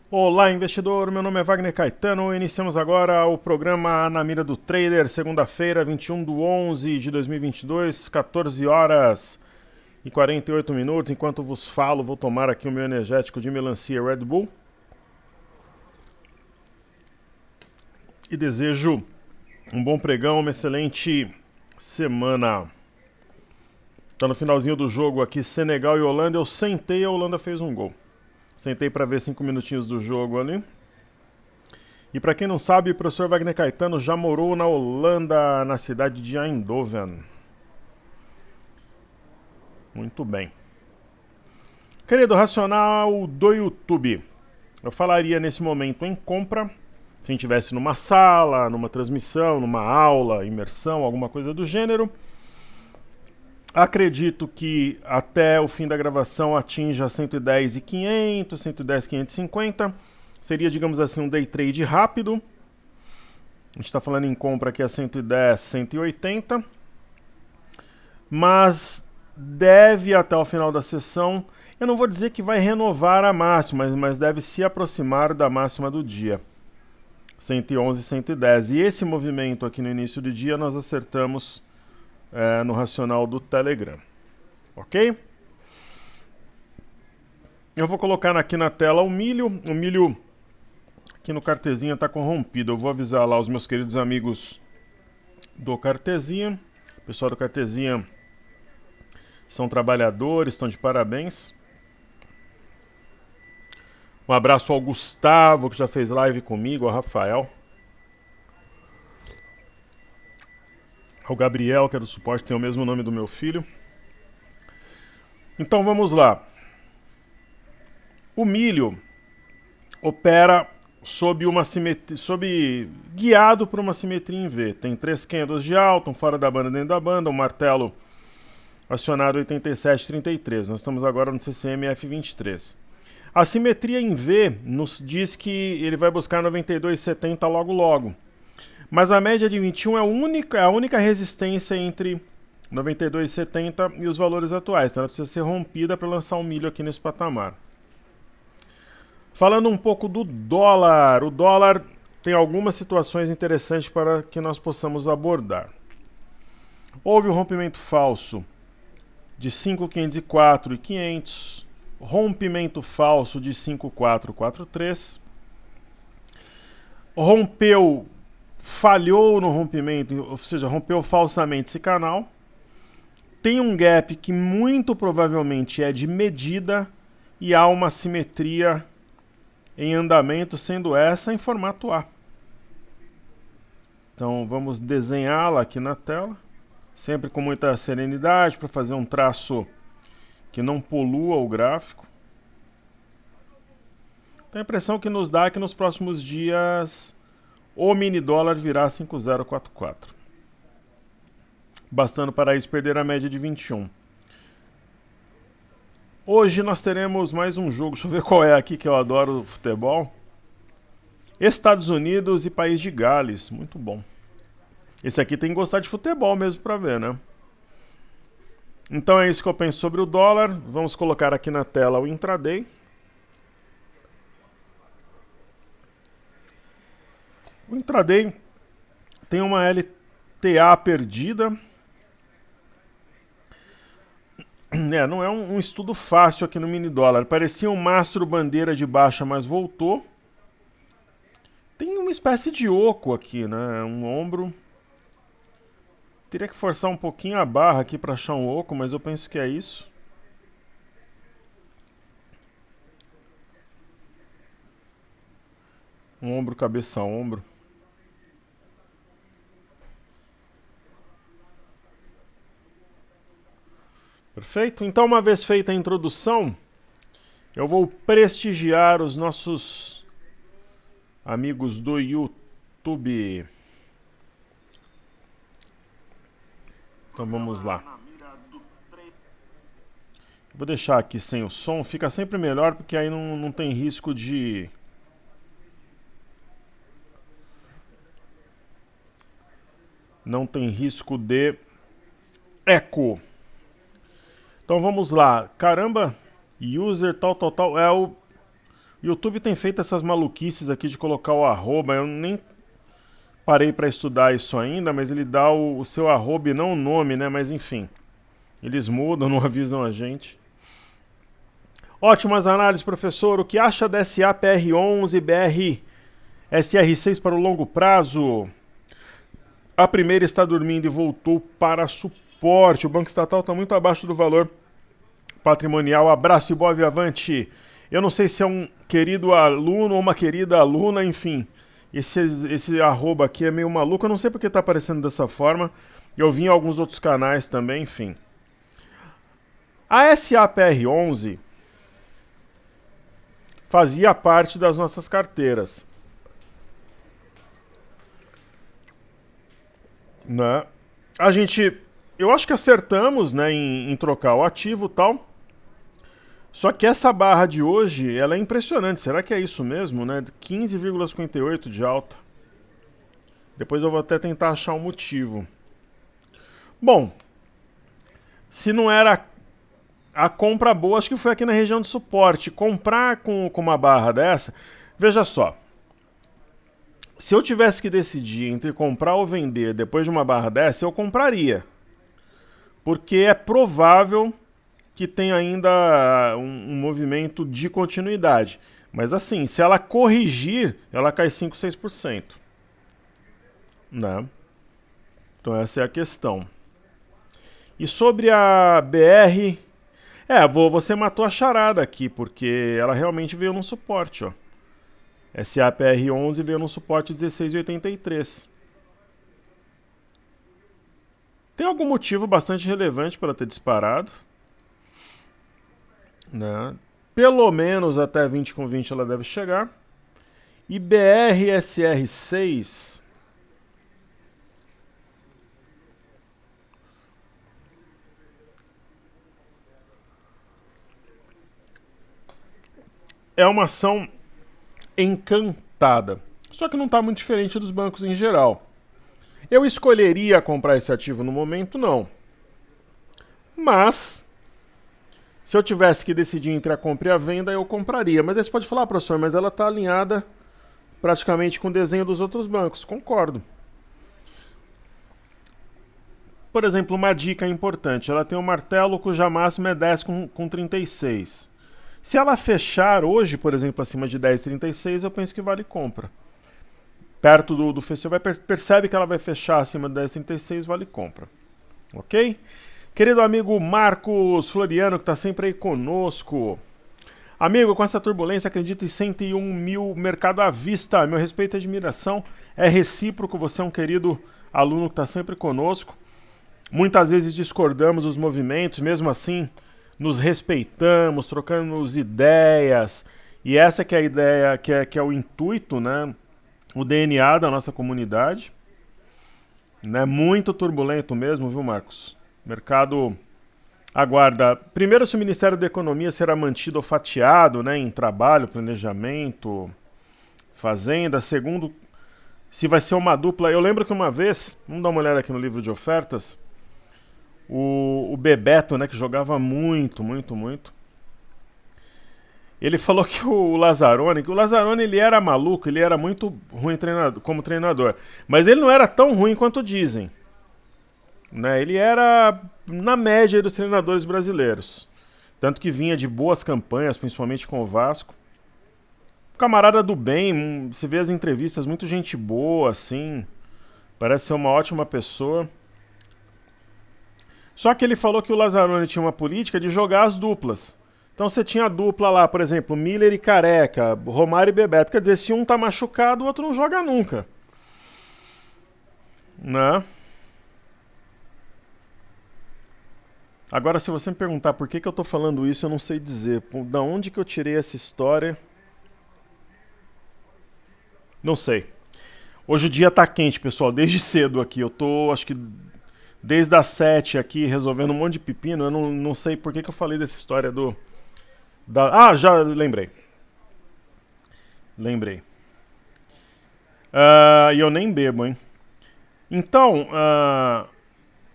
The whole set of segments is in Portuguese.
Olá, investidor. Meu nome é Wagner Caetano. Iniciamos agora o programa Na Mira do Trader, segunda-feira, 21/11 de 2022, 14 horas e 48 minutos. Enquanto vos falo, vou tomar aqui o meu energético de melancia Red Bull. E desejo um bom pregão, uma excelente semana. Tá no finalzinho do jogo aqui, Senegal e Holanda. Eu sentei e a Holanda fez um gol. Sentei para ver 5 minutinhos do jogo ali. E para quem não sabe, o professor Wagner Caetano já morou na Holanda, na cidade de Eindhoven. Muito bem. Querido racional do YouTube, eu falaria nesse momento em compra, se a gente estivesse numa sala, numa transmissão, numa aula, imersão, alguma coisa do gênero. Acredito que até o fim da gravação atinja 110.500, 110.550. Seria, digamos assim, um day trade rápido. A gente está falando em compra aqui a 110, 180. Mas deve até o final da sessão, eu não vou dizer que vai renovar a máxima, mas deve se aproximar da máxima do dia. 111, 110. E esse movimento aqui no início do dia nós acertamos no racional do Telegram. Ok? Eu vou colocar aqui na tela o milho. O milho aqui no Cartezinha está corrompido. Eu vou avisar lá os meus queridos amigos do Cartezinha. O pessoal do Cartezinha são trabalhadores, estão de parabéns. Um abraço ao Gustavo, que já fez live comigo, ao Rafael. Ao Gabriel, que é do suporte, tem o mesmo nome do meu filho. Então vamos lá. O milho opera sob uma simetria, guiado por uma simetria em V. Tem 3 candles de alta, um fora da banda, dentro da banda, um martelo acionado 87,33. Nós estamos agora no CCM F23. A simetria em V nos diz que ele vai buscar 92,70 logo logo. Mas a média de 21 é a única resistência entre 92,70 e os valores atuais. Então ela precisa ser rompida para lançar um milho aqui nesse patamar. Falando um pouco do dólar. O dólar tem algumas situações interessantes para que nós possamos abordar. Houve um rompimento falso de 5.504 e 500. Rompimento falso de 5.443. Falhou no rompimento, ou seja, rompeu falsamente esse canal. Tem um gap que muito provavelmente é de medida e há uma simetria em andamento, sendo essa em formato A. Então vamos desenhá-la aqui na tela, sempre com muita serenidade para fazer um traço que não polua o gráfico. Então a impressão que nos dá é que nos próximos dias o mini dólar virá 5.044. Bastando para isso perder a média de 21. Hoje nós teremos mais um jogo. Deixa eu ver qual é aqui, que eu adoro futebol. Estados Unidos e País de Gales. Muito bom. Esse aqui tem que gostar de futebol mesmo para ver, né? Então é isso que eu penso sobre o dólar. Vamos colocar aqui na tela o intraday. O intraday tem uma LTA perdida. Não é um estudo fácil aqui no mini dólar. Parecia um mastro bandeira de baixa, mas voltou. Tem uma espécie de oco aqui, né? Um ombro. Teria que forçar um pouquinho a barra aqui para achar um oco, mas eu penso que é isso. Um ombro, cabeça, ombro. Perfeito? Então, uma vez feita a introdução, eu vou prestigiar os nossos amigos do YouTube. Então vamos lá. Vou deixar aqui sem o som, fica sempre melhor porque aí não tem risco de... Não tem risco de eco. Então vamos lá. Caramba, user tal. É o YouTube tem feito essas maluquices aqui de colocar o arroba, eu nem parei para estudar isso ainda, mas ele dá o seu arroba e não o nome, né? Mas enfim, eles mudam, não avisam a gente. Ótimas análises, professor. O que acha da SAPR11 BR SR6 para o longo prazo? A primeira está dormindo e voltou para suporte. O Banco Estatal está muito abaixo do valor patrimonial. Abraço e boa avante. Eu não sei se é um querido aluno ou uma querida aluna, enfim. Esse arroba aqui é meio maluco. Eu não sei porque está aparecendo dessa forma. Eu vi em alguns outros canais também, enfim. A SAPR11 fazia parte das nossas carteiras. Né? Eu acho que acertamos, né, em trocar o ativo e tal. Só que essa barra de hoje, ela é impressionante. Será que é isso mesmo, né? 15,58 de alta. Depois eu vou até tentar achar um motivo. Bom, se não era a compra boa, acho que foi aqui na região de suporte. Comprar com uma barra dessa, veja só. Se eu tivesse que decidir entre comprar ou vender depois de uma barra dessa, eu compraria. Porque é provável que tem ainda um movimento de continuidade. Mas assim, se ela corrigir, ela cai 5, 6%. Né? Então essa é a questão. E sobre a BR... você matou a charada aqui, porque ela realmente veio num suporte, ó. SAPR11 veio num suporte 16,83. Tem algum motivo bastante relevante para ter disparado. Né? Pelo menos até 20,20 ela deve chegar. E BRSR6 é uma ação encantada. Só que não está muito diferente dos bancos em geral. Eu escolheria comprar esse ativo no momento? Não. Mas se eu tivesse que decidir entre a compra e a venda, eu compraria. Mas aí você pode falar, professor, mas ela está alinhada praticamente com o desenho dos outros bancos. Concordo. Por exemplo, uma dica importante. Ela tem um martelo cuja máxima é 10 com 36. Se ela fechar hoje, por exemplo, acima de 10,36, eu penso que vale compra. Perto do fechamento, percebe que ela vai fechar acima de 10,36, vale compra. Ok? Querido amigo Marcos Floriano, que está sempre aí conosco. Amigo, com essa turbulência, acredito em 101 mil mercado à vista. Meu respeito e admiração é recíproco. Você é um querido aluno que está sempre conosco. Muitas vezes discordamos dos movimentos, mesmo assim nos respeitamos, trocamos ideias. E essa que é a ideia, que é o intuito, né? O DNA da nossa comunidade. Né? Muito turbulento mesmo, viu, Marcos? Mercado aguarda. Primeiro, se o Ministério da Economia será mantido ou fatiado, né, em trabalho, planejamento, fazenda. Segundo, se vai ser uma dupla. Eu lembro que uma vez, vamos dar uma olhada aqui no livro de ofertas, o Bebeto, né, que jogava muito, ele falou que o Lazzaroni ele era maluco, ele era muito ruim como treinador, mas ele não era tão ruim quanto dizem. Né? Ele era na média dos treinadores brasileiros. Tanto que vinha de boas campanhas, principalmente com o Vasco. Camarada do bem, você vê as entrevistas, muito gente boa, assim. Parece ser uma ótima pessoa. Só que ele falou que o Lazzaroni tinha uma política de jogar as duplas. Então você tinha a dupla lá, por exemplo, Miller e Careca, Romário e Bebeto. Quer dizer, se um tá machucado, o outro não joga nunca. Né? Agora, se você me perguntar por que eu tô falando isso, eu não sei dizer. Da onde que eu tirei essa história? Não sei. Hoje o dia tá quente, pessoal, desde cedo aqui. Eu tô, acho que desde as 7 aqui, resolvendo um monte de pepino. Eu não sei por que eu falei dessa história já lembrei. E eu nem bebo, hein? Então,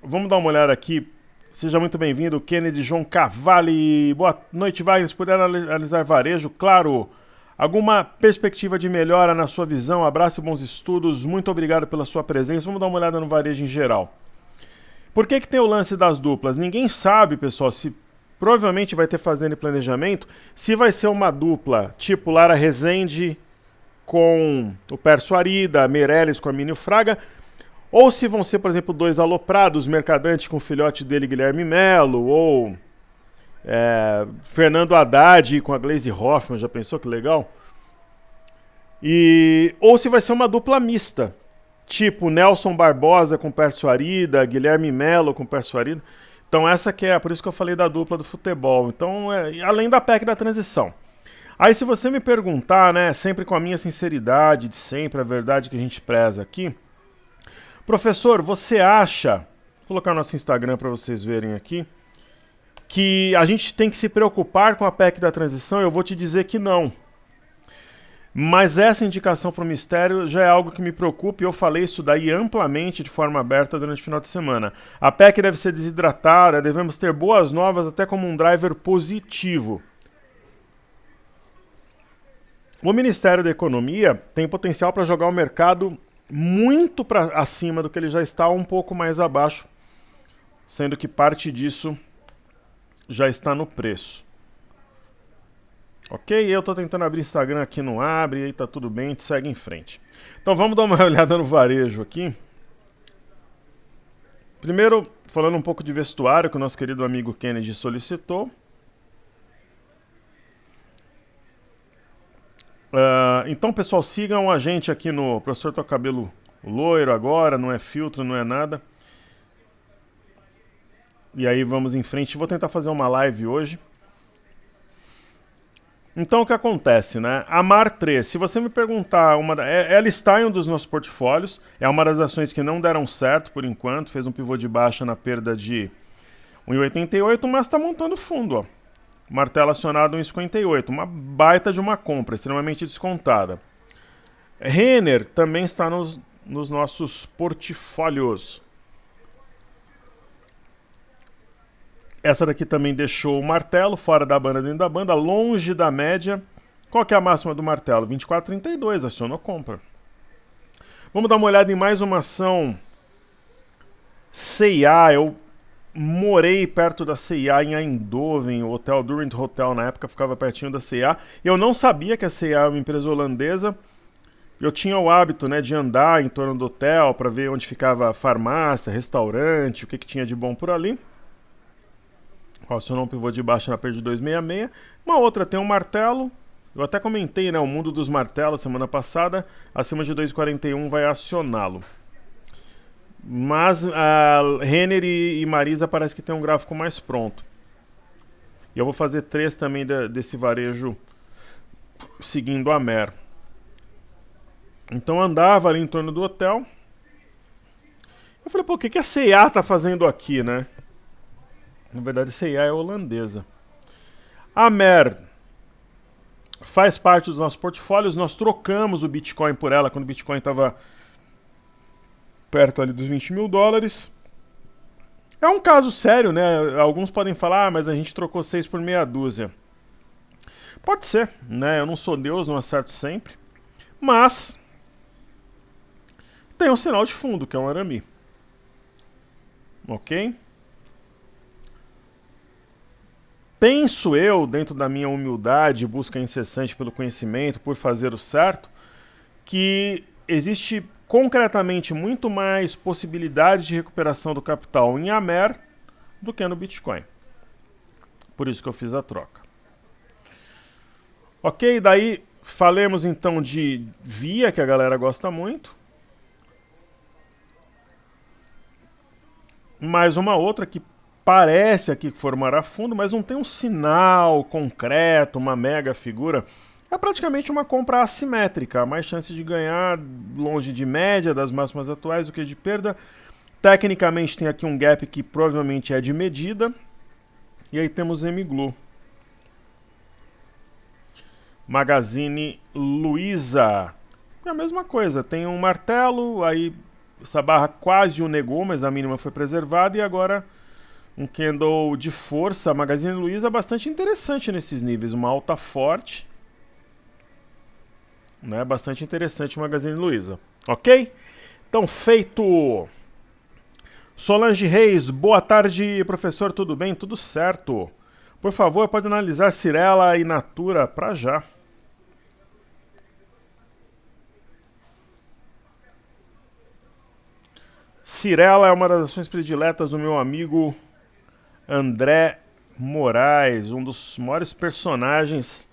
vamos dar uma olhada aqui. Seja muito bem-vindo, Kennedy João Cavalli. Boa noite, Wagner. Se puder analisar varejo, claro. Alguma perspectiva de melhora na sua visão? Abraço e bons estudos. Muito obrigado pela sua presença. Vamos dar uma olhada no varejo em geral. Por que tem o lance das duplas? Ninguém sabe, pessoal, se provavelmente vai ter fazenda e planejamento, se vai ser uma dupla tipo Lara Rezende com o Pércio Arida, Meirelles com a Mínio Fraga, ou se vão ser, por exemplo, dois aloprados, Mercadante com o filhote dele, Guilherme Melo, ou Fernando Haddad com a Gleisi Hoffmann, já pensou que legal? Ou se vai ser uma dupla mista, tipo Nelson Barbosa com Pércio Arida, Guilherme Melo com Pércio Arida. Então essa que é, por isso que eu falei da dupla do futebol. Então, além da PEC da transição. Aí se você me perguntar, né, sempre com a minha sinceridade de sempre, a verdade que a gente preza aqui, professor, você acha, vou colocar nosso Instagram para vocês verem aqui, que a gente tem que se preocupar com a PEC da transição? Eu vou te dizer que não. Mas essa indicação para o Ministério já é algo que me preocupa e eu falei isso daí amplamente de forma aberta durante o final de semana. A PEC deve ser desidratada, devemos ter boas novas até como um driver positivo. O Ministério da Economia tem potencial para jogar o mercado muito acima do que ele já está, um pouco mais abaixo, sendo que parte disso já está no preço. Ok? Eu estou tentando abrir Instagram aqui, não abre, aí tá tudo bem, a gente segue em frente. Então vamos dar uma olhada no varejo aqui. Primeiro, falando um pouco de vestuário, que o nosso querido amigo Kennedy solicitou. Então, pessoal, sigam a gente aqui no Professor Tô Cabelo Loiro agora, não é filtro, não é nada. E aí vamos em frente. Vou tentar fazer uma live hoje. Então o que acontece, né? A Mar 3, se você me perguntar, ela está em um dos nossos portfólios, é uma das ações que não deram certo por enquanto, fez um pivô de baixa na perda de 1,88, mas está montando fundo, ó. Martelo acionado 1,58, uma baita de uma compra, extremamente descontada. Renner também está nos nossos portfólios. Essa daqui também deixou o martelo fora da banda, dentro da banda, longe da média. Qual que é a máxima do martelo? 24,32, acionou compra. Vamos dar uma olhada em mais uma ação C&A. Eu morei perto da C&A em Eindhoven, o Hotel Durant Hotel na época ficava pertinho da C&A. Eu não sabia que a C&A é uma empresa holandesa. Eu tinha o hábito, né, de andar em torno do hotel para ver onde ficava a farmácia, restaurante, o que tinha de bom por ali. Acionou um pivô de baixa na perda de 2,66. Uma outra tem um martelo. Eu até comentei, né, o mundo dos martelos semana passada. Acima de 2,41 vai acioná-lo. Mas a Renner e Marisa parece que tem um gráfico mais pronto. E eu vou fazer 3 também desse varejo seguindo a Mer. Então andava ali em torno do hotel. Eu falei, pô, o que a C&A tá fazendo aqui, né? Na verdade, a C&A é holandesa. A Mer faz parte dos nossos portfólios. Nós trocamos o Bitcoin por ela quando o Bitcoin estava perto ali dos $20.000. É um caso sério, né? Alguns podem falar, mas a gente trocou 6 por meia dúzia. Pode ser, né? Eu não sou Deus, não acerto sempre. Mas tem um sinal de fundo, que é um arame. Ok? Penso eu, dentro da minha humildade, busca incessante pelo conhecimento, por fazer o certo, que existe concretamente muito mais possibilidade de recuperação do capital em Amer do que no Bitcoin. Por isso que eu fiz a troca. Ok, daí falemos então de Via, que a galera gosta muito. Mais uma outra que parece aqui que formará fundo, mas não tem um sinal concreto, uma mega figura. É praticamente uma compra assimétrica, mais chance de ganhar longe de média das máximas atuais do que de perda. Tecnicamente tem aqui um gap que provavelmente é de medida. E aí temos Mglu. Magazine Luiza. É a mesma coisa, tem um martelo, aí essa barra quase o negou, mas a mínima foi preservada e agora um candle de força. A Magazine Luiza é bastante interessante nesses níveis, uma alta forte. né? Bastante interessante o Magazine Luiza. Ok? Então, feito. Solange Reis, boa tarde, professor, tudo bem? Tudo certo. Por favor, pode analisar Cyrela e Natura para já. Cyrela é uma das ações prediletas do meu amigo André Moraes, um dos maiores personagens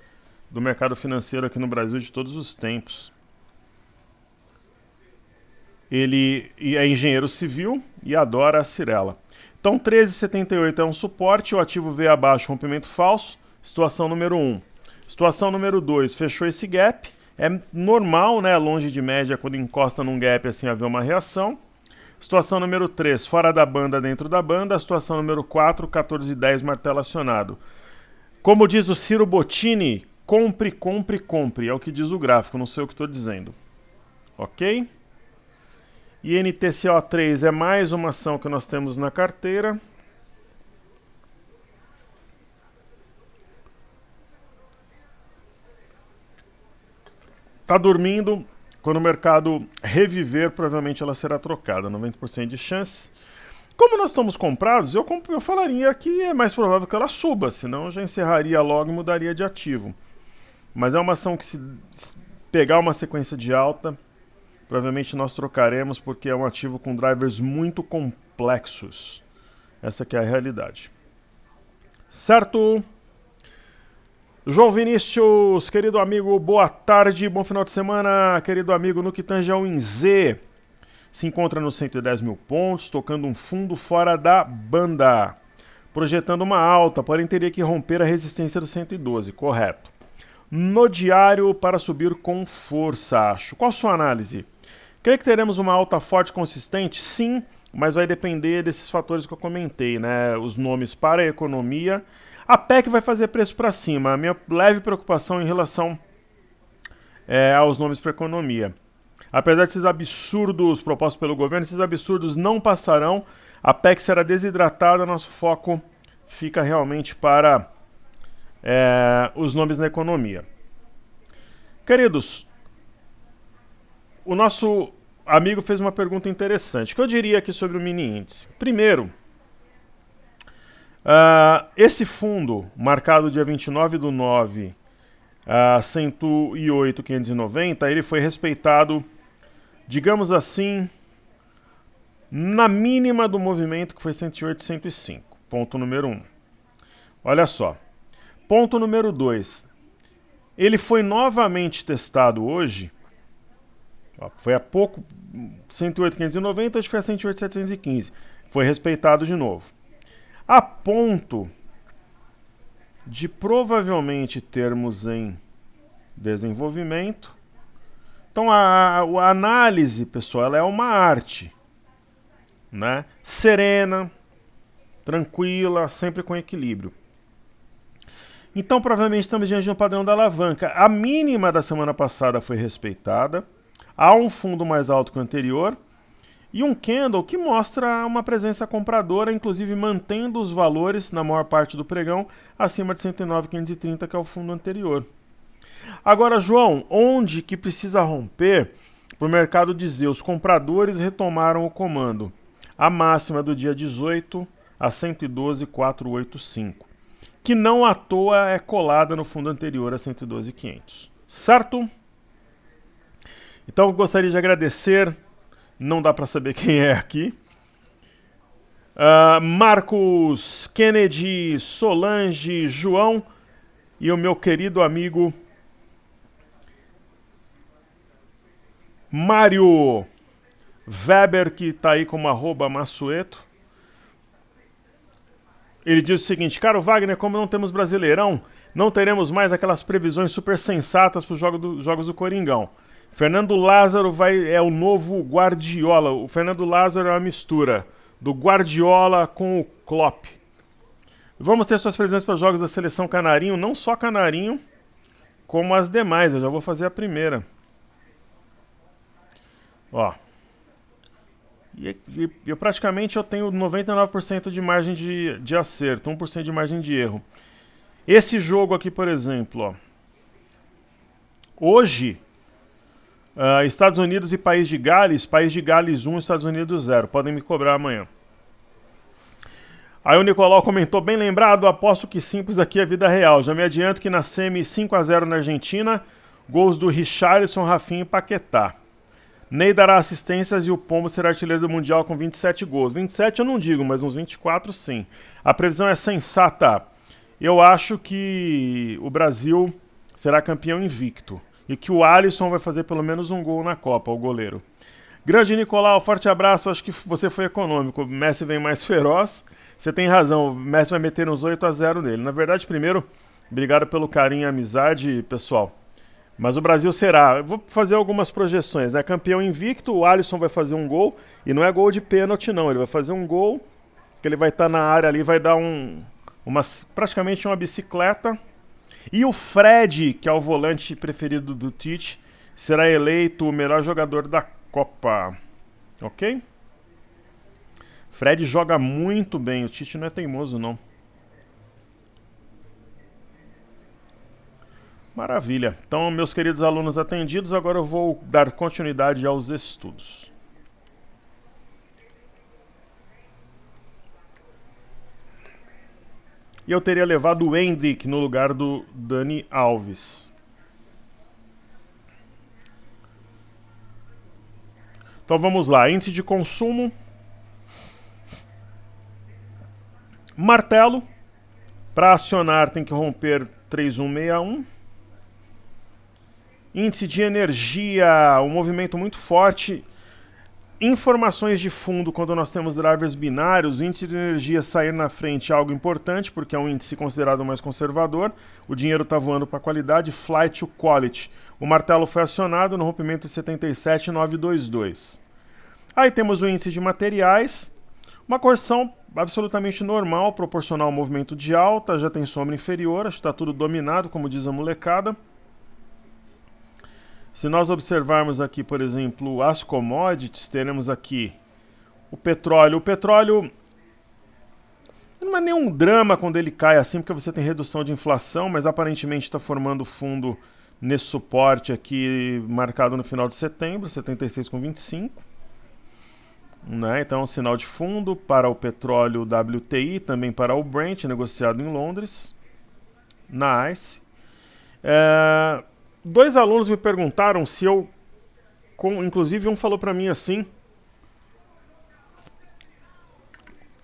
do mercado financeiro aqui no Brasil de todos os tempos. Ele é engenheiro civil e adora a Cyrela. Então 13,78 é um suporte, o ativo veio abaixo, rompimento falso, situação número 1. Situação número 2, fechou esse gap, é normal, né, longe de média, quando encosta num gap assim haver uma reação. Situação número 3, fora da banda, dentro da banda. Situação número 4, 14,10, martelo acionado. Como diz o Ciro Bottini, compre, compre, compre. É o que diz o gráfico, não sei o que estou dizendo. Ok? E NTCO3 é mais uma ação que nós temos na carteira. Está dormindo. Quando o mercado reviver, provavelmente ela será trocada. 90% de chances. Como nós estamos comprados, eu falaria que é mais provável que ela suba, senão eu já encerraria logo e mudaria de ativo. Mas é uma ação que, se pegar uma sequência de alta, provavelmente nós trocaremos, porque é um ativo com drivers muito complexos. Essa que é a realidade. Certo? João Vinícius, querido amigo, boa tarde, bom final de semana, querido amigo. No que tange ao INZ, se encontra nos 110 mil pontos, tocando um fundo fora da banda, projetando uma alta, porém teria que romper a resistência dos 112, correto. No diário, para subir com força, acho. Qual a sua análise? Creio que teremos uma alta forte e consistente? Sim, mas vai depender desses fatores que eu comentei, né? Os nomes para a economia. A PEC vai fazer preço para cima. A minha leve preocupação em relação aos nomes para a economia. Apesar desses absurdos propostos pelo governo, esses absurdos não passarão. A PEC será desidratada, nosso foco fica realmente para os nomes na economia. Queridos, o nosso amigo fez uma pergunta interessante. O que eu diria aqui sobre o mini índice? Primeiro, esse fundo, marcado dia 29/9, 108,590, ele foi respeitado, digamos assim, na mínima do movimento, que foi 108,105. Ponto número 1. Olha só. Ponto número 2. Ele foi novamente testado hoje. Foi há pouco, 108,590, hoje foi a 108,715. Foi respeitado de novo. A ponto de provavelmente termos em desenvolvimento. Então a análise, pessoal, ela é uma arte, né? Serena, tranquila, sempre com equilíbrio. Então provavelmente estamos diante de um padrão da alavanca. A mínima da semana passada foi respeitada. Há um fundo mais alto que o anterior. E um candle que mostra uma presença compradora, inclusive mantendo os valores, na maior parte do pregão, acima de 109,530, que é o fundo anterior. Agora, João, onde que precisa romper para o mercado dizer os compradores retomaram o comando? A máxima do dia 18 a 112,485, que não à toa é colada no fundo anterior a 112,500. Certo? Então, eu gostaria de agradecer. Não dá para saber quem é aqui. Marcos, Kennedy, Solange, João e o meu querido amigo Mário Weber, que está aí como @Massueto. Ele diz o seguinte: caro Wagner, como não temos Brasileirão, não teremos mais aquelas previsões super sensatas para os jogos do Coringão. Fernando Lázaro é o novo Guardiola. O Fernando Lázaro é uma mistura do Guardiola com o Klopp. Vamos ter suas previsões para os jogos da seleção Canarinho, não só Canarinho, como as demais. Eu já vou fazer a primeira. Ó. Eu praticamente tenho 99% de margem de acerto, 1% de margem de erro. Esse jogo aqui, por exemplo, ó. Hoje Estados Unidos e País de Gales 1, Estados Unidos 0. Podem me cobrar amanhã. Aí o Nicolau comentou, bem lembrado, aposto que simples aqui é vida real. Já me adianto que na semi 5-0 na Argentina, gols do Richarlison, Rafinha e Paquetá. Ney dará assistências e o Pombo será artilheiro do Mundial com 27 gols. 27 eu não digo, mas uns 24 sim. A previsão é sensata. Eu acho que o Brasil será campeão invicto. E que o Alisson vai fazer pelo menos um gol na Copa, o goleiro. Grande Nicolau, forte abraço. Acho que você foi econômico. O Messi vem mais feroz. Você tem razão, o Messi vai meter uns 8-0 nele. Na verdade, primeiro, obrigado pelo carinho e amizade, pessoal. Mas o Brasil será. Eu vou fazer algumas projeções, né? Campeão invicto, o Alisson vai fazer um gol. E não é gol de pênalti, não. Ele vai fazer um gol, que ele vai estar na área ali, vai dar praticamente uma bicicleta. E o Fred, que é o volante preferido do Tite, será eleito o melhor jogador da Copa. Ok? Fred joga muito bem, o Tite não é teimoso, não. Maravilha. Então, meus queridos alunos atendidos, agora eu vou dar continuidade aos estudos. E eu teria levado o Hendrick no lugar do Dani Alves. Então vamos lá, índice de consumo. Martelo. Para acionar tem que romper 3161. Índice de energia, um movimento muito forte. Informações de fundo, quando nós temos drivers binários, o índice de energia sair na frente é algo importante, porque é um índice considerado mais conservador. O dinheiro está voando para a qualidade, flight to quality. O martelo foi acionado no rompimento de 77,922. Aí temos o índice de materiais, uma correção absolutamente normal, proporcional ao movimento de alta, já tem sombra inferior, acho que está tudo dominado, como diz a molecada. Se nós observarmos aqui, por exemplo, as commodities, teremos aqui o petróleo. O petróleo não é nenhum drama quando ele cai assim, porque você tem redução de inflação, mas aparentemente está formando fundo nesse suporte aqui marcado no final de setembro, 76,25. Né? Então, é um sinal de fundo para o petróleo WTI, também para o Brent, negociado em Londres, na ICE. Dois alunos me perguntaram se eu... Inclusive, um falou para mim assim,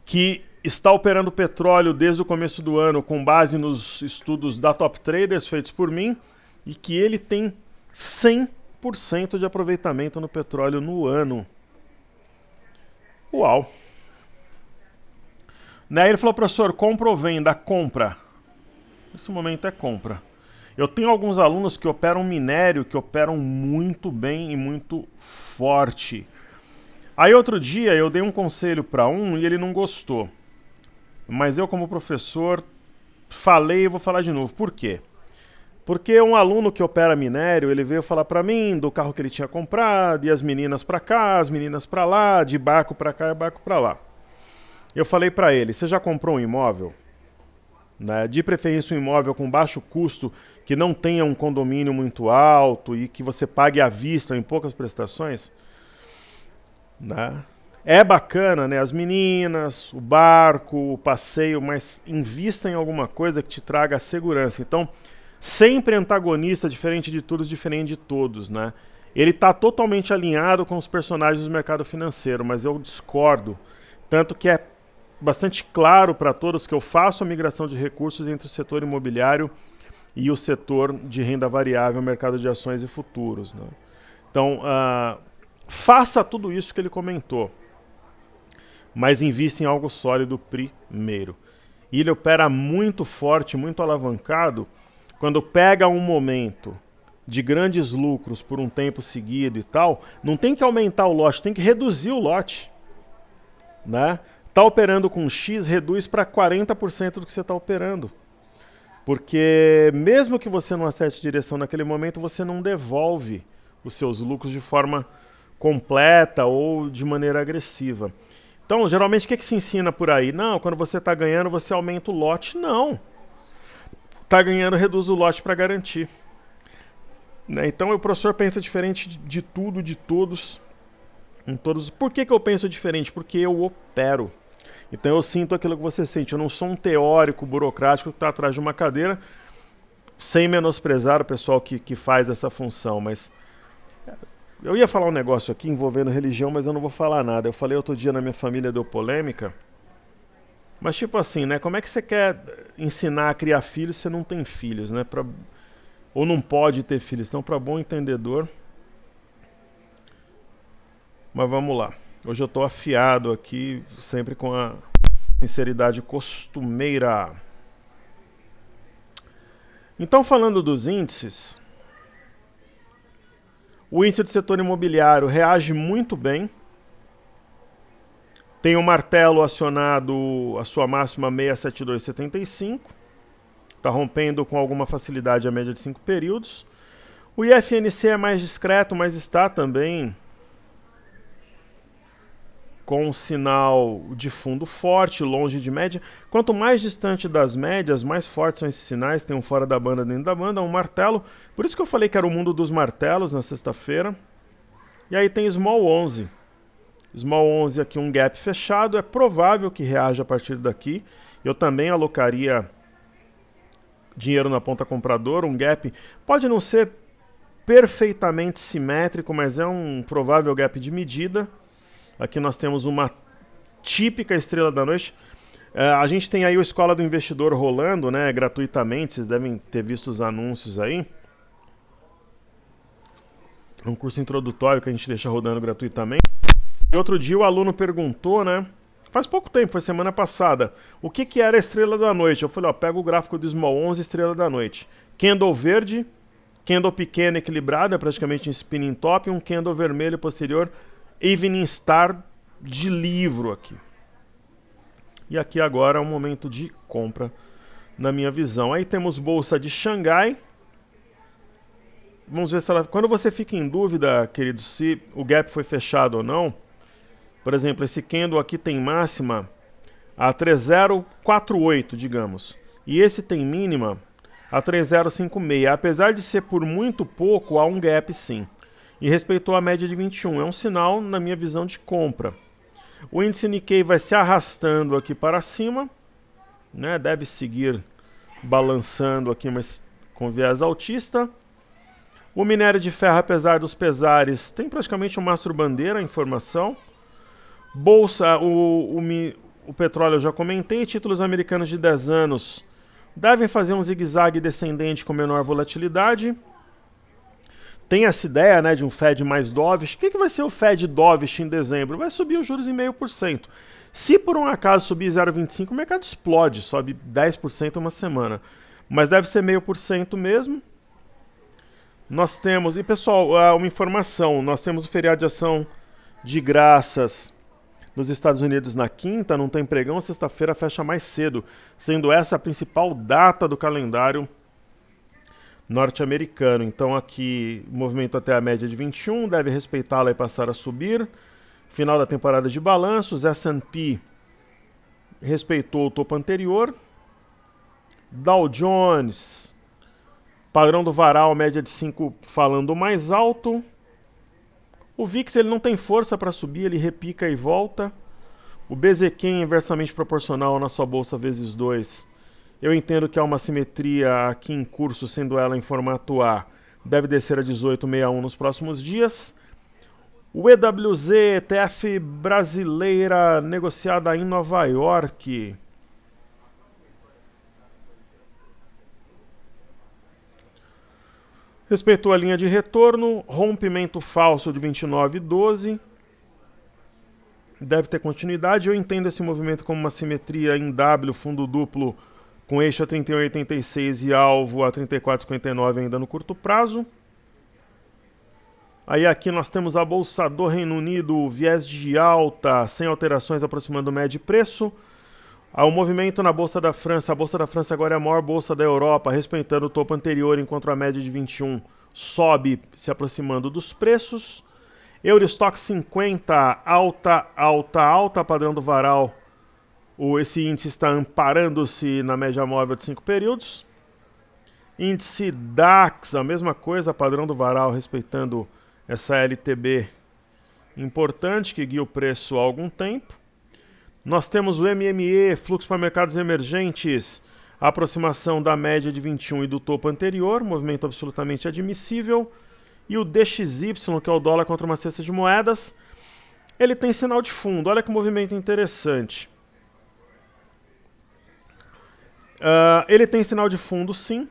que está operando petróleo desde o começo do ano com base nos estudos da Top Traders feitos por mim e que ele tem 100% de aproveitamento no petróleo no ano. Uau! Né? Ele falou, professor, compra ou venda? Compra. Nesse momento é compra. Eu tenho alguns alunos que operam minério, que operam muito bem e muito forte. Aí outro dia eu dei um conselho para um e ele não gostou. Mas eu, como professor, falei e vou falar de novo. Por quê? Porque um aluno que opera minério, ele veio falar para mim do carro que ele tinha comprado, e as meninas para cá, as meninas para lá, de barco para cá e barco para lá. Eu falei para ele, você já comprou um imóvel? Né? De preferência um imóvel com baixo custo, que não tenha um condomínio muito alto e que você pague à vista em poucas prestações? Né? É bacana, né? As meninas, o barco, o passeio, mas invista em alguma coisa que te traga segurança. Então, sempre antagonista, diferente de todos, diferente de todos, né? Ele está totalmente alinhado com os personagens do mercado financeiro, mas eu discordo. Tanto que é bastante claro para todos que eu faço a migração de recursos entre o setor imobiliário e o setor de renda variável, mercado de ações e futuros, né? Então, faça tudo isso que ele comentou, mas invista em algo sólido primeiro. E ele opera muito forte, muito alavancado, quando pega um momento de grandes lucros por um tempo seguido e tal, não tem que aumentar o lote, tem que reduzir o lote. Né? Tá operando com X, reduz para 40% do que você está operando. Porque mesmo que você não acerte direção naquele momento, você não devolve os seus lucros de forma completa ou de maneira agressiva. Então, geralmente, o que se ensina por aí? Não, quando você está ganhando, você aumenta o lote. Não. Está ganhando, reduz o lote para garantir. Né? Então o professor pensa diferente de tudo, de todos, em todos. Por que eu penso diferente? Porque eu opero. Então eu sinto aquilo que você sente. Eu não sou um teórico burocrático que está atrás de uma cadeira, sem menosprezar o pessoal que faz essa função, mas eu ia falar um negócio aqui envolvendo religião, mas eu não vou falar nada. Eu falei outro dia na minha família, deu polêmica. Mas tipo assim, né? Como é que você quer ensinar a criar filhos se você não tem filhos, né? Ou não pode ter filhos. Então, para bom entendedor. Mas vamos lá. Hoje eu tô afiado aqui, sempre com a sinceridade costumeira. Então, falando dos índices, o índice do setor imobiliário reage muito bem. Tem o martelo acionado a sua máxima 672,75. Está rompendo com alguma facilidade a média de 5 períodos. O IFNC é mais discreto, mas está também com um sinal de fundo forte, longe de média. Quanto mais distante das médias, mais fortes são esses sinais. Tem um fora da banda, dentro da banda, um martelo. Por isso que eu falei que era o mundo dos martelos na sexta-feira. E aí tem Small 11. Small 11 aqui, um gap fechado. É provável que reaja a partir daqui. Eu também alocaria dinheiro na ponta compradora. Um gap pode não ser perfeitamente simétrico, mas é um provável gap de medida. Aqui nós temos uma típica estrela da noite. A gente tem aí o Escola do Investidor rolando, né, gratuitamente. Vocês devem ter visto os anúncios aí. É um curso introdutório que a gente deixa rodando gratuitamente. E outro dia o aluno perguntou, né? Faz pouco tempo, foi semana passada. O que era a estrela da noite? Eu falei, ó, pega o gráfico do Small 11, estrela da noite. Candle verde, candle pequeno equilibrado, é praticamente um spinning top. E um candle vermelho posterior, Evening Star de livro aqui. E aqui agora é um momento de compra, na minha visão. Aí temos bolsa de Xangai. Vamos ver se ela... Quando você fica em dúvida, querido, se o gap foi fechado ou não. Por exemplo, esse candle aqui tem máxima a 3048, digamos. E esse tem mínima a 3056. Apesar de ser por muito pouco, há um gap sim. E respeitou a média de 21. É um sinal, na minha visão, de compra. O índice Nikkei vai se arrastando aqui para cima, né? Deve seguir balançando aqui, mas com viés altista. O minério de ferro, apesar dos pesares, tem praticamente um mastro-bandeira, a informação. Bolsa, o petróleo eu já comentei. Títulos americanos de 10 anos devem fazer um zigue-zague descendente com menor volatilidade. Tem essa ideia, né, de um Fed mais dovish. O que vai ser o Fed dovish em dezembro? Vai subir os juros em 0,5%. Se por um acaso subir 0,25%, o mercado explode, sobe 10% em uma semana. Mas deve ser 0,5% mesmo. Nós temos... E pessoal, uma informação. Nós temos o feriado de ação de graças nos Estados Unidos na quinta, não tem pregão, sexta-feira fecha mais cedo, sendo essa a principal data do calendário norte-americano. Então aqui, movimento até a média de 21, deve respeitá-la e passar a subir. Final da temporada de balanços, S&P respeitou o topo anterior. Dow Jones, padrão do varal, média de 5 falando mais alto. O VIX ele não tem força para subir, ele repica e volta. O BZQ inversamente proporcional na sua bolsa vezes 2. Eu entendo que há uma simetria aqui em curso, sendo ela em formato A, deve descer a 18,61 nos próximos dias. O EWZ, ETF brasileira, negociada em Nova York. Respeitou a linha de retorno, rompimento falso de 29,12. Deve ter continuidade. Eu entendo esse movimento como uma simetria em W, fundo duplo, com eixo a 31,86 e alvo a 34,59 ainda no curto prazo. Aí aqui nós temos a Bolsa do Reino Unido, viés de alta, sem alterações, aproximando o médio preço. O movimento na Bolsa da França. A Bolsa da França agora é a maior bolsa da Europa, respeitando o topo anterior, enquanto a média de 21 sobe, se aproximando dos preços. Eurostock 50, alta, alta, alta, padrão do varal. Esse índice está amparando-se na média móvel de 5 períodos. Índice DAX, a mesma coisa, padrão do varal, respeitando essa LTB importante que guia o preço há algum tempo. Nós temos o MME, fluxo para mercados emergentes, a aproximação da média de 21 e do topo anterior, movimento absolutamente admissível. E o DXY, que é o dólar contra uma cesta de moedas, ele tem sinal de fundo. Olha que movimento interessante. Ele tem sinal de fundo, sim.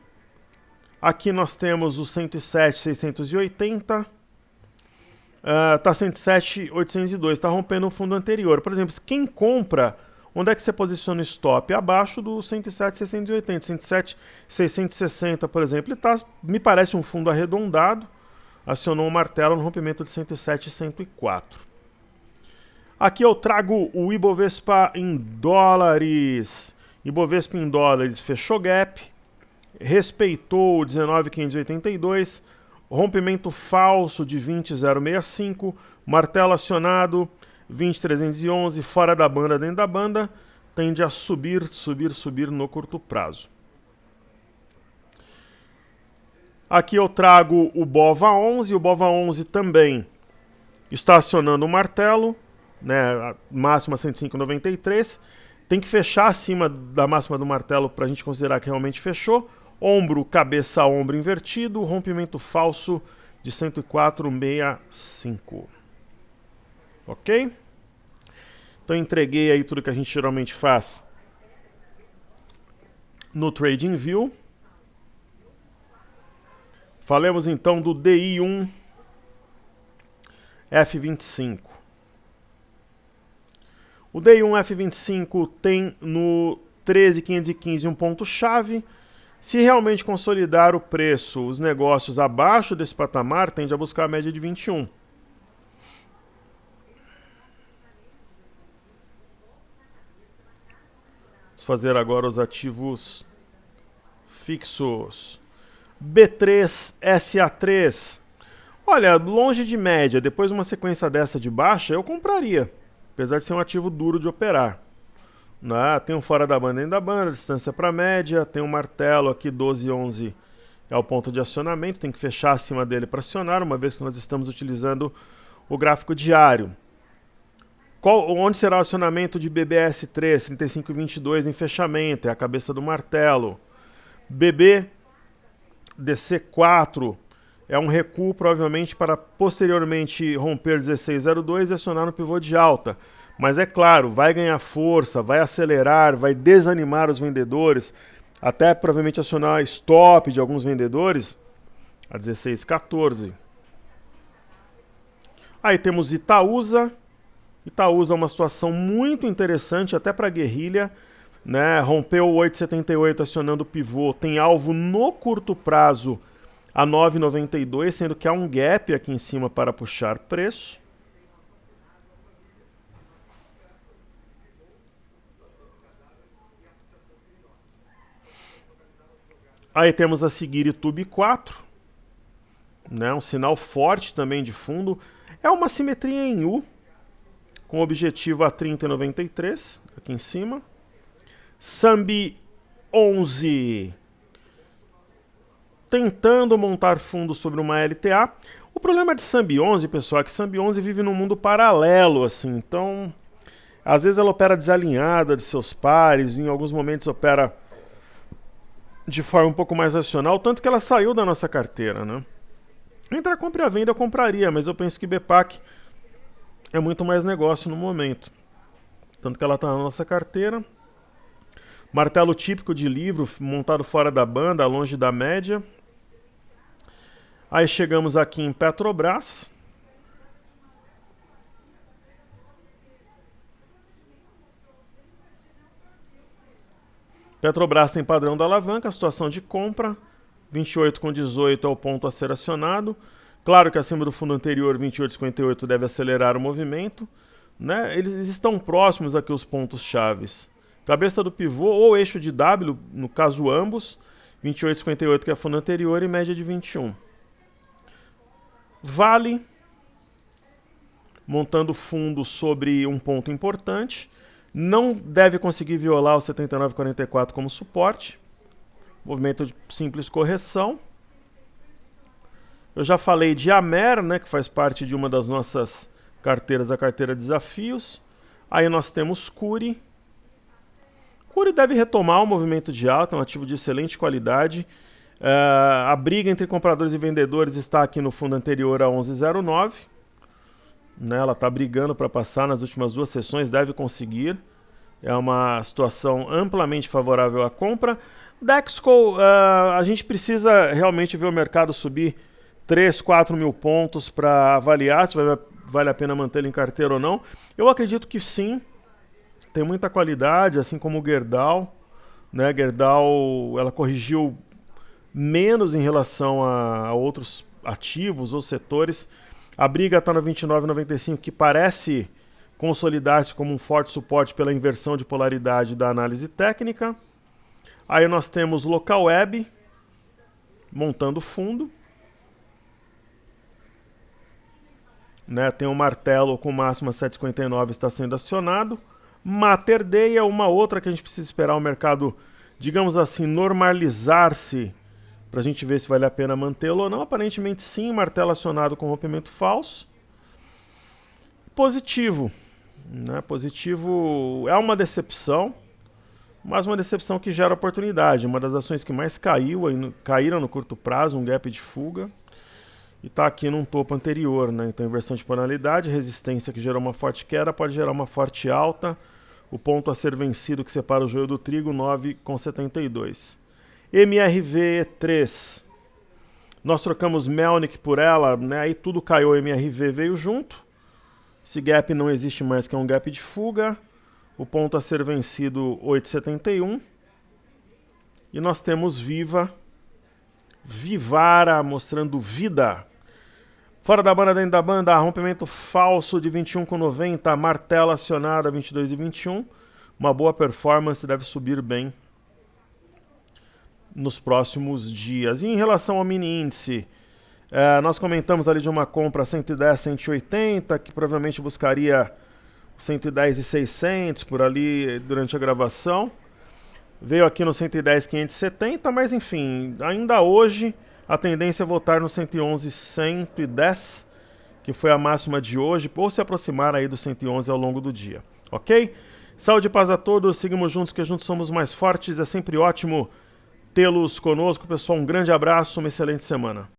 Aqui nós temos o 107,680. Está 107,802. Está rompendo o fundo anterior. Por exemplo, quem compra, onde é que você posiciona o stop? Abaixo do 107,680. 107,660, por exemplo. Ele tá, me parece um fundo arredondado. Acionou um martelo no rompimento de 107,104. Aqui eu trago o Ibovespa em dólares. Ibovespa em dólares fechou gap, respeitou o 19.582, rompimento falso de 20.065, martelo acionado 20.311, fora da banda, dentro da banda, tende a subir no curto prazo. Aqui eu trago o BOVA11, o BOVA11 também está acionando o martelo, né, máxima 105,93, tem que fechar acima da máxima do martelo para a gente considerar que realmente fechou. Ombro, cabeça, ombro invertido, rompimento falso de 104,65. Ok? Então entreguei aí tudo que a gente geralmente faz no TradingView. Falemos então do DI1 F25. O DI1 F25 tem no 13.515 um ponto-chave. Se realmente consolidar o preço, os negócios abaixo desse patamar, tende a buscar a média de 21. Vamos fazer agora os ativos fixos. B3, SA3. Olha, longe de média, depois de uma sequência dessa de baixa, eu compraria. Apesar de ser um ativo duro de operar. Tem um fora da banda e dentro da banda, distância para média, tem um martelo aqui, 12,11 é o ponto de acionamento, tem que fechar acima dele para acionar, uma vez que nós estamos utilizando o gráfico diário. Onde será o acionamento de BBS3, 35,22 em fechamento, é a cabeça do martelo. BBDC4 é um recuo provavelmente para posteriormente romper 16,02 e acionar no pivô de alta. Mas é claro, vai ganhar força, vai acelerar, vai desanimar os vendedores, até provavelmente acionar stop de alguns vendedores a 16,14. Aí temos Itaúsa. Itaúsa é uma situação muito interessante até para guerrilha, né? Rompeu o 8,78 acionando o pivô, tem alvo no curto prazo a 9,92, sendo que há um gap aqui em cima para puxar preço. Aí temos a seguir YouTube 4, né? Um sinal forte também de fundo. É uma simetria em U, com objetivo a 30,93, aqui em cima. Sambi 11, tentando montar fundo sobre uma LTA. O problema de Sambi 11, pessoal, é que Sambi 11 vive num mundo paralelo, assim, então às vezes ela opera desalinhada de seus pares, em alguns momentos opera de forma um pouco mais racional, tanto que ela saiu da nossa carteira, né? Entre a compra e a venda eu compraria, mas eu penso que BPAC é muito mais negócio no momento. Tanto que ela está na nossa carteira. Martelo típico de livro, montado fora da banda, longe da média. Aí chegamos aqui em Petrobras. Petrobras tem padrão da alavanca, situação de compra. 28,18 é o ponto a ser acionado. Claro que acima do fundo anterior, 28,58 deve acelerar o movimento, né? Eles estão próximos aqui os pontos chaves. Cabeça do pivô ou eixo de W, no caso ambos, 28,58 que é fundo anterior e média de 21. Vale, montando fundo sobre um ponto importante, não deve conseguir violar o 79,44 como suporte. movimento de simples correção. Eu já falei de Amer, né, que faz parte de uma das nossas carteiras, a carteira Desafios. Aí nós temos Cury. Cury deve retomar o movimento de alta, é um ativo de excelente qualidade. A briga entre compradores e vendedores está aqui no fundo anterior a 11,09. Né, ela está brigando para passar nas últimas 2 sessões, deve conseguir. É uma situação amplamente favorável à compra. Dexco, a gente precisa realmente ver o mercado subir 3, 4 mil pontos para avaliar se vale a pena mantê-lo em carteira ou não. Eu acredito que sim, tem muita qualidade, assim como o Gerdau. Né? Gerdau, ela corrigiu menos em relação a outros ativos ou setores. A briga está no 29,95, que parece consolidar-se como um forte suporte pela inversão de polaridade da análise técnica. Aí nós temos Local Web montando fundo. Né, tem um martelo com máxima 7,59 está sendo acionado. Mater Dei é uma outra que a gente precisa esperar o mercado, digamos assim, normalizar-se para a gente ver se vale a pena mantê-lo ou não. Aparentemente sim, martelo acionado com rompimento falso. Positivo. Né, positivo é uma decepção, mas uma decepção que gera oportunidade. Uma das ações que mais caíram no curto prazo, um gap de fuga. E está aqui num topo anterior, né? Então inversão de polaridade, resistência que gerou uma forte queda, pode gerar uma forte alta. O ponto a ser vencido que separa o joio do trigo, 9,72. MRV3. Nós trocamos Melnick por ela, né? Aí tudo caiu, o MRV veio junto. Esse gap não existe mais, que é um gap de fuga. O ponto a ser vencido, 8,71. E nós temos Vivara, mostrando vida. Fora da banda, dentro da banda, rompimento falso de 21,90, martelo acionado a 22,21. Uma boa performance, deve subir bem nos próximos dias. E em relação ao mini índice, nós comentamos ali de uma compra 110, 180, que provavelmente buscaria 110 e 600 por ali durante a gravação. Veio aqui no 110, 570, mas enfim, ainda hoje a tendência é voltar no 111, 110, que foi a máxima de hoje, ou se aproximar aí do 111 ao longo do dia, ok? Saúde e paz a todos, seguimos juntos, que juntos somos mais fortes, é sempre ótimo tê-los conosco, pessoal, um grande abraço, uma excelente semana.